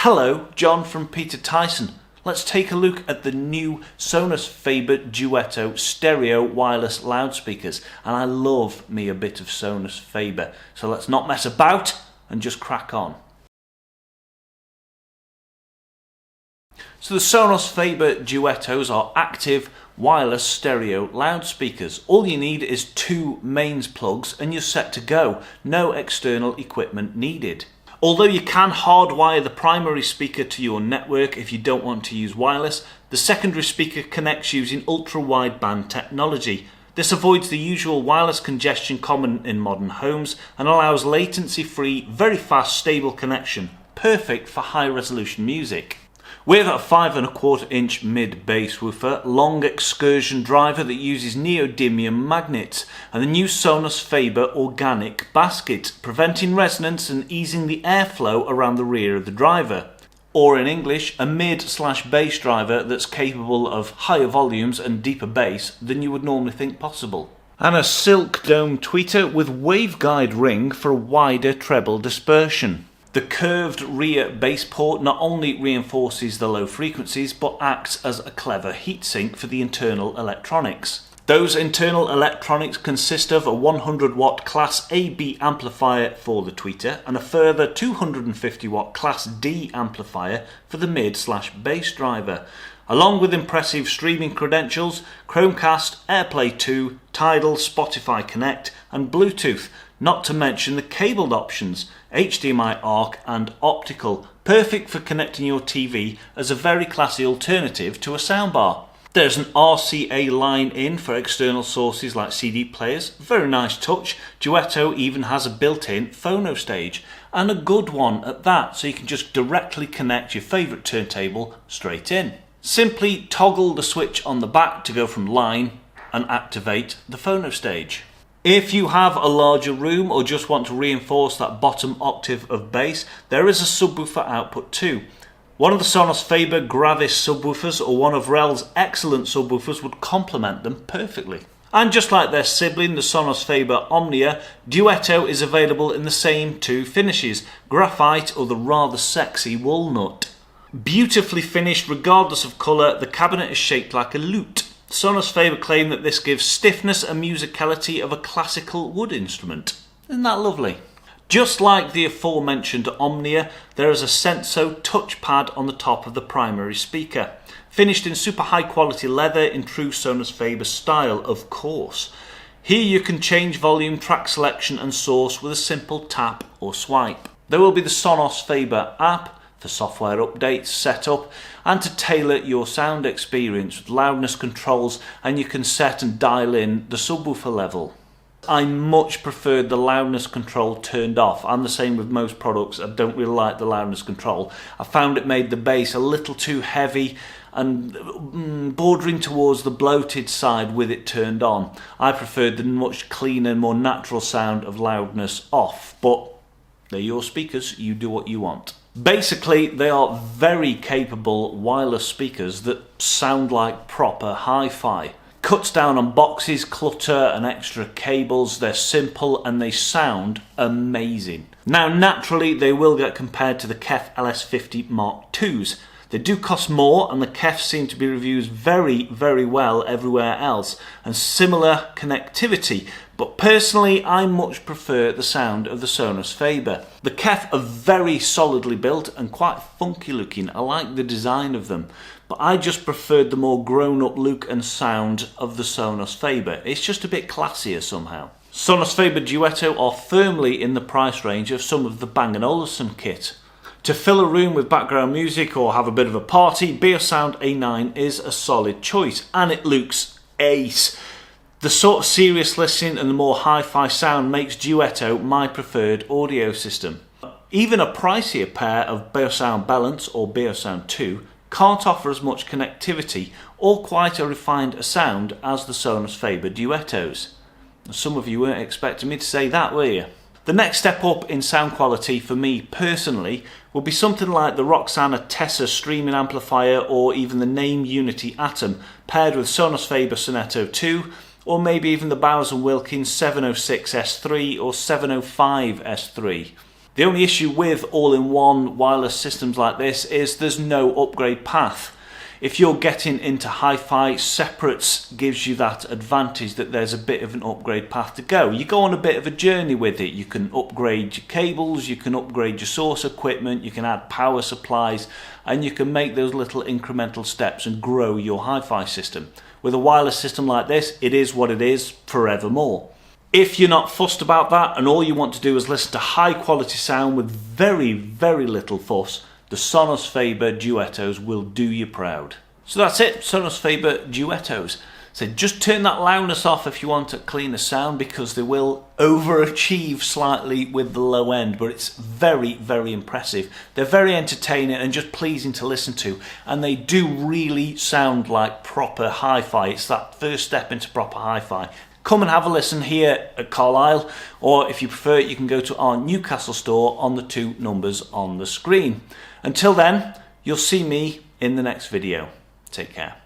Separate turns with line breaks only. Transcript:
Hello, John from Peter Tyson. Let's take a look at the new Sonus Faber Duetto stereo wireless loudspeakers, and I love me a bit of Sonus Faber, so let's not mess about and just crack on. So the Sonus Faber Duettos are active wireless stereo loudspeakers. All you need is two mains plugs and you're set to go. No external equipment needed. Although you can hardwire the primary speaker to your network if you don't want to use wireless, the secondary speaker connects using ultra-wideband technology. This avoids the usual wireless congestion common in modern homes and allows latency-free, very fast, stable connection, perfect for high-resolution music. With a 5¼ inch mid-bass woofer, long excursion driver that uses neodymium magnets, and the new Sonus Faber organic basket, preventing resonance and easing the airflow around the rear of the driver. Or in English, a mid/bass driver that's capable of higher volumes and deeper bass than you would normally think possible. And a silk dome tweeter with waveguide ring for a wider treble dispersion. The curved rear bass port not only reinforces the low frequencies but acts as a clever heatsink for the internal electronics. Those internal electronics consist of a 100 watt Class AB amplifier for the tweeter and a further 250 watt Class D amplifier for the mid/bass driver, along with impressive streaming credentials, Chromecast, AirPlay 2, Tidal, Spotify Connect and Bluetooth, not to mention the cabled options, HDMI ARC and optical, perfect for connecting your TV as a very classy alternative to a soundbar. There's an RCA line in for external sources like CD players, very nice touch. Duetto even has a built-in phono stage, and a good one at that, so you can just directly connect your favourite turntable straight in. Simply toggle the switch on the back to go from line and activate the phono stage. If you have a larger room or just want to reinforce that bottom octave of bass, there is a subwoofer output too. One of the Sonus Faber Gravis subwoofers or one of REL's excellent subwoofers would complement them perfectly. And just like their sibling, the Sonus Faber Omnia, Duetto is available in the same two finishes, graphite or the rather sexy walnut. Beautifully finished regardless of colour, the cabinet is shaped like a lute. Sonus Faber claim that this gives stiffness and musicality of a classical wood instrument. Isn't that lovely? Just like the aforementioned Omnia, there is a Senso touchpad on the top of the primary speaker, finished in super high quality leather in true Sonus Faber style, of course. Here you can change volume, track selection and source with a simple tap or swipe. There will be the Sonus Faber app for software updates, setup, and to tailor your sound experience with loudness controls, and you can set and dial in the subwoofer level. I much preferred the loudness control turned off. I'm the same with most products. I don't really like the loudness control. I found it made the bass a little too heavy and bordering towards the bloated side with it turned on. I preferred the much cleaner, more natural sound of loudness off, but they're your speakers, you do what you want. Basically, they are very capable wireless speakers that sound like proper hi-fi. Cuts down on boxes, clutter and extra cables. They're simple and they sound amazing. Now naturally they will get compared to the KEF LS50 Mark IIs. They do cost more and the KEF seem to be reviewed very well everywhere else and similar connectivity, but personally I much prefer the sound of the Sonus Faber. The KEF are very solidly built and quite funky looking. I like the design of them, but I just preferred the more grown-up look and sound of the Sonus Faber. It's just a bit classier somehow. Sonus Faber Duetto are firmly in the price range of some of the Bang & Olufsen kit. To fill a room with background music or have a bit of a party, Beosound A9 is a solid choice, and it looks ace. The sort of serious listening and the more hi-fi sound makes Duetto my preferred audio system. Even a pricier pair of Beosound Balance or Beosound 2 can't offer as much connectivity or quite a refined sound as the Sonus Faber Duettos. Some of you weren't expecting me to say that, were you? The next step up in sound quality for me personally will be something like the Roxana Tessa streaming amplifier or even the Naim Unity Atom paired with Sonus Faber Sonetto 2 or maybe even the Bowers & Wilkins 706 S3 or 705 S3. The only issue with all-in-one wireless systems like this is there's no upgrade path. If you're getting into hi-fi, separates gives you that advantage that there's a bit of an upgrade path to go. You go on a bit of a journey with it. You can upgrade your cables, you can upgrade your source equipment, you can add power supplies, and you can make those little incremental steps and grow your hi-fi system. With a wireless system like this, it is what it is forevermore. If you're not fussed about that and all you want to do is listen to high quality sound with very, very little fuss, the Sonus Faber Duettos will do you proud. So that's it, Sonus Faber Duettos. So just turn that loudness off if you want a cleaner sound, because they will overachieve slightly with the low end, but it's very, very impressive. They're very entertaining and just pleasing to listen to, and they do really sound like proper hi-fi. It's that first step into proper hi-fi. Come and have a listen here at Carlisle, or if you prefer, you can go to our Newcastle store on the 2 numbers on the screen. Until then, you'll see me in the next video. Take care.